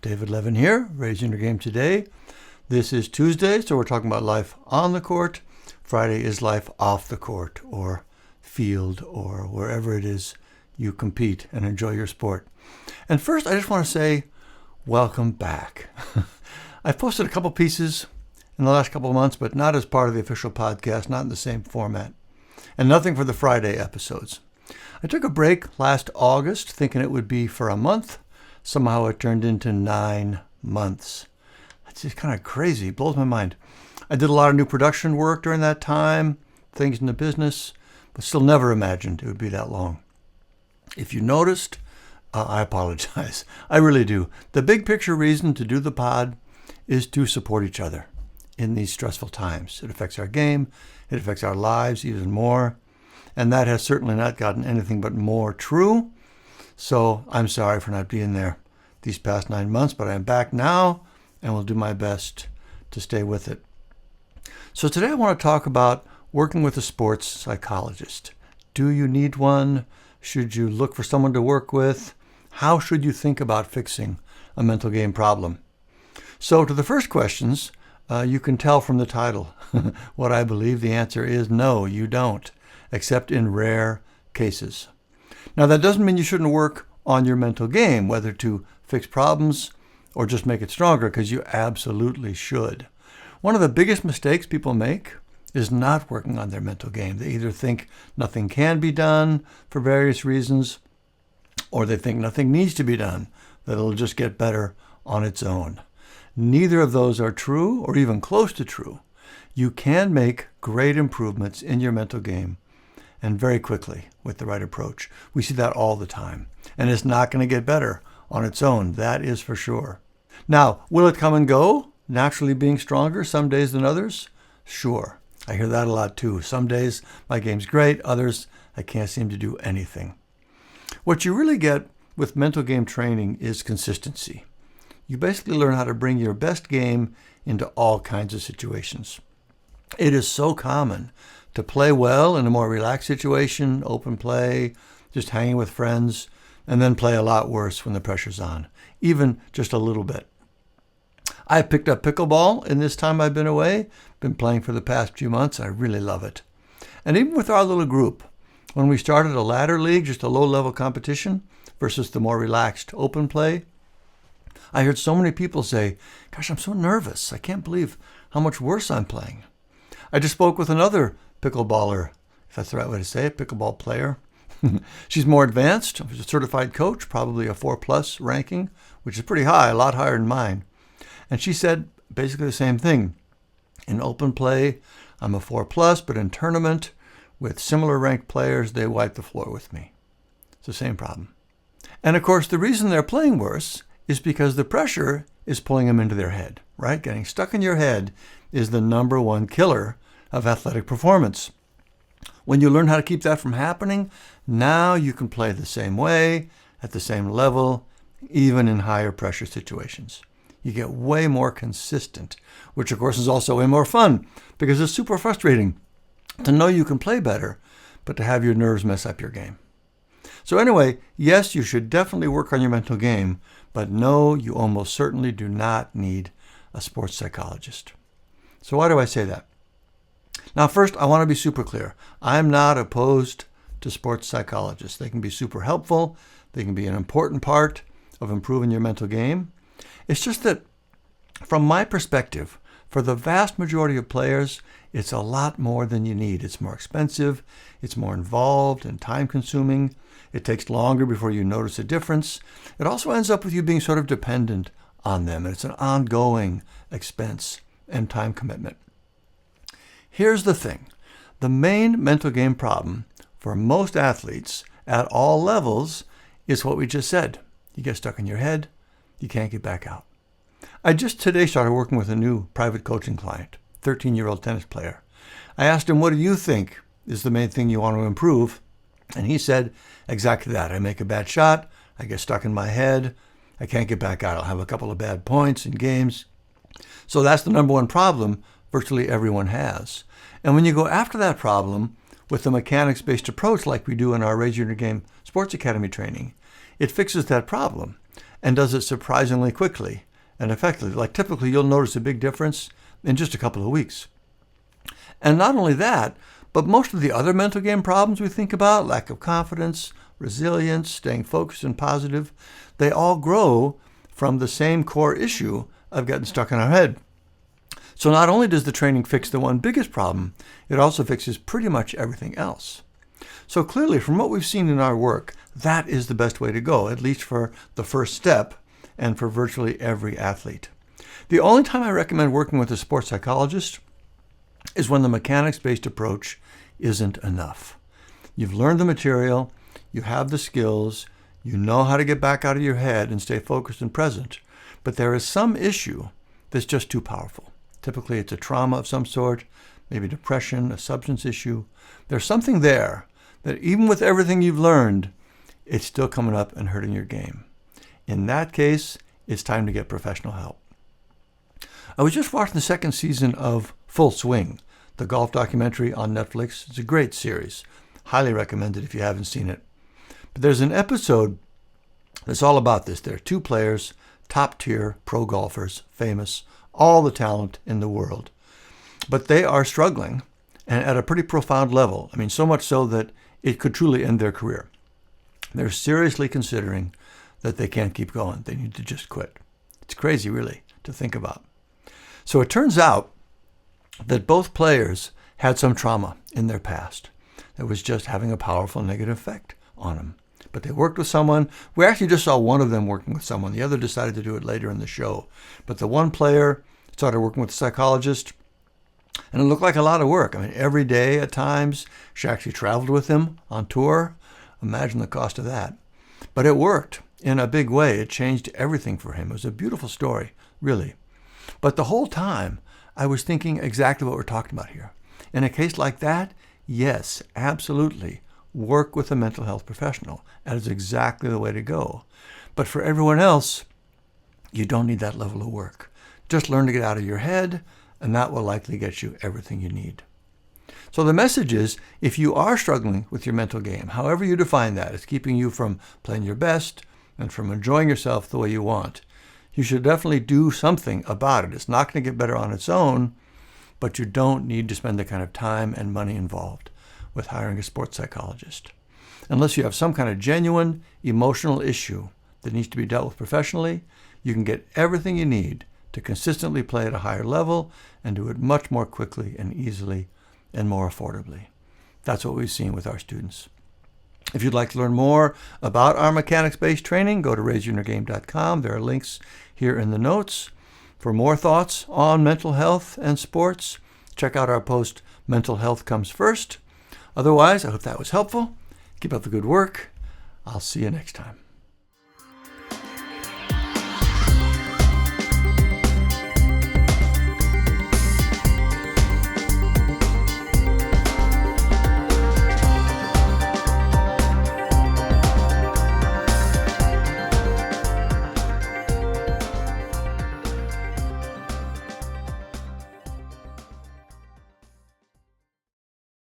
David Levin here, Raising Your Game Today. This is Tuesday, so we're talking about life on the court. Friday is life off the court or field or wherever it is you compete and enjoy your sport. And first, I just want to say, welcome back. I've posted a couple pieces in the last couple of months, but not as part of the official podcast, not in the same format, and nothing for the Friday episodes. I took a break last August, thinking it would be for a month. Somehow it turned into 9 months. It's just kind of crazy. It blows my mind. I did a lot of new production work during that time, things in the business, but still never imagined it would be that long. If you noticed, I apologize. I really do. The big picture reason to do the pod is to support each other in these stressful times. It affects our game. It affects our lives even more. And that has certainly not gotten anything but more true. So I'm sorry for not being there these past 9 months, but I'm back now and will do my best to stay with it. So today I want to talk about working with a sports psychologist. Do you need one? Should you look for someone to work with? How should you think about fixing a mental game problem? So to the first questions, you can tell from the title what I believe the answer is no, you don't, except in rare cases. Now, that doesn't mean you shouldn't work on your mental game, whether to fix problems or just make it stronger, because you absolutely should. One of the biggest mistakes people make is not working on their mental game. They either think nothing can be done for various reasons, or they think nothing needs to be done, that it'll just get better on its own. Neither of those are true or even close to true. You can make great improvements in your mental game, and very quickly with the right approach. We see that all the time. And it's not going to get better on its own. That is for sure. Now, will it come and go, naturally being stronger some days than others? Sure. I hear that a lot too. Some days my game's great. Others, I can't seem to do anything. What you really get with mental game training is consistency. You basically learn how to bring your best game into all kinds of situations. It is so common to play well in a more relaxed situation, open play, just hanging with friends, and then play a lot worse when the pressure's on, even just a little bit. I've picked up pickleball in this time I've been away, been playing for the past few months. I really love it. And even with our little group, when we started a ladder league, just a low-level competition versus the more relaxed open play, I heard so many people say, gosh, I'm so nervous. I can't believe how much worse I'm playing. I just spoke with another pickleballer, if that's the right way to say it, pickleball player. She's more advanced. She's a certified coach, probably a 4+ ranking, which is pretty high, a lot higher than mine. And she said basically the same thing. In open play, I'm a 4+, but in tournament, with similar ranked players, they wipe the floor with me. It's the same problem. And of course, the reason they're playing worse is because the pressure is pulling them into their head, right? Getting stuck in your head is the number one killer of athletic performance. When you learn how to keep that from happening, now you can play the same way, at the same level, even in higher pressure situations. You get way more consistent, which of course is also way more fun, because it's super frustrating to know you can play better, but to have your nerves mess up your game. So anyway, yes, you should definitely work on your mental game, but no, you almost certainly do not need a sports psychologist. So why do I say that? Now, first, I want to be super clear. I'm not opposed to sports psychologists. They can be super helpful. They can be an important part of improving your mental game. It's just that, from my perspective, for the vast majority of players, it's a lot more than you need. It's more expensive. It's more involved and time-consuming. It takes longer before you notice a difference. It also ends up with you being sort of dependent on them. And it's an ongoing expense and time commitment. Here's the thing. The main mental game problem for most athletes at all levels is what we just said. You get stuck in your head. You can't get back out. I just today started working with a new private coaching client, 13-year-old tennis player. I asked him, what do you think is the main thing you want to improve? And he said exactly that. I make a bad shot. I get stuck in my head. I can't get back out. I'll have a couple of bad points in games. So that's the number one problem virtually everyone has. And when you go after that problem with a mechanics-based approach like we do in our Raising Your Game Sports Academy training, it fixes that problem. and does it surprisingly quickly and effectively. Like typically you'll notice a big difference in just a couple of weeks. And not only that, but most of the other mental game problems we think about, lack of confidence, resilience, staying focused and positive, they all grow from the same core issue of getting stuck in our head. So not only does the training fix the one biggest problem, it also fixes pretty much everything else. So clearly, from what we've seen in our work, that is the best way to go, at least for the first step and for virtually every athlete. The only time I recommend working with a sports psychologist is when the mechanics-based approach isn't enough. You've learned the material, you have the skills, you know how to get back out of your head and stay focused and present, but there is some issue that's just too powerful. Typically, it's a trauma of some sort, maybe depression, a substance issue. There's something there that even with everything you've learned, it's still coming up and hurting your game. In that case, it's time to get professional help. I was just watching the second season of Full Swing, the golf documentary on Netflix. It's a great series. Highly recommended if you haven't seen it. But there's an episode that's all about this. There are two players, top-tier pro golfers, famous, all the talent in the world. But they are struggling, and at a pretty profound level. I mean, so much so that it could truly end their career. They're seriously considering that they can't keep going. They need to just quit. It's crazy, really, to think about. So it turns out that both players had some trauma in their past that was just having a powerful negative effect on them. But they worked with someone. We actually just saw one of them working with someone. The other decided to do it later in the show. But the one player started working with a psychologist, and it looked like a lot of work. I mean, every day at times, she actually traveled with him on tour. Imagine the cost of that. But it worked in a big way. It changed everything for him. It was a beautiful story, really. But the whole time, I was thinking exactly what we're talking about here. In a case like that, yes, absolutely, work with a mental health professional. That is exactly the way to go. But for everyone else, you don't need that level of work. Just learn to get out of your head, and that will likely get you everything you need. So the message is, if you are struggling with your mental game, however you define that, it's keeping you from playing your best and from enjoying yourself the way you want, you should definitely do something about it. It's not going to get better on its own, but you don't need to spend the kind of time and money involved with hiring a sports psychologist. Unless you have some kind of genuine emotional issue that needs to be dealt with professionally, you can get everything you need to consistently play at a higher level and do it much more quickly and easily and more affordably. That's what we've seen with our students. If you'd like to learn more about our mechanics-based training, go to raiseyourinnergame.com. There are links here in the notes. For more thoughts on mental health and sports, check out our post, Mental Health Comes First. Otherwise, I hope that was helpful. Keep up the good work. I'll see you next time.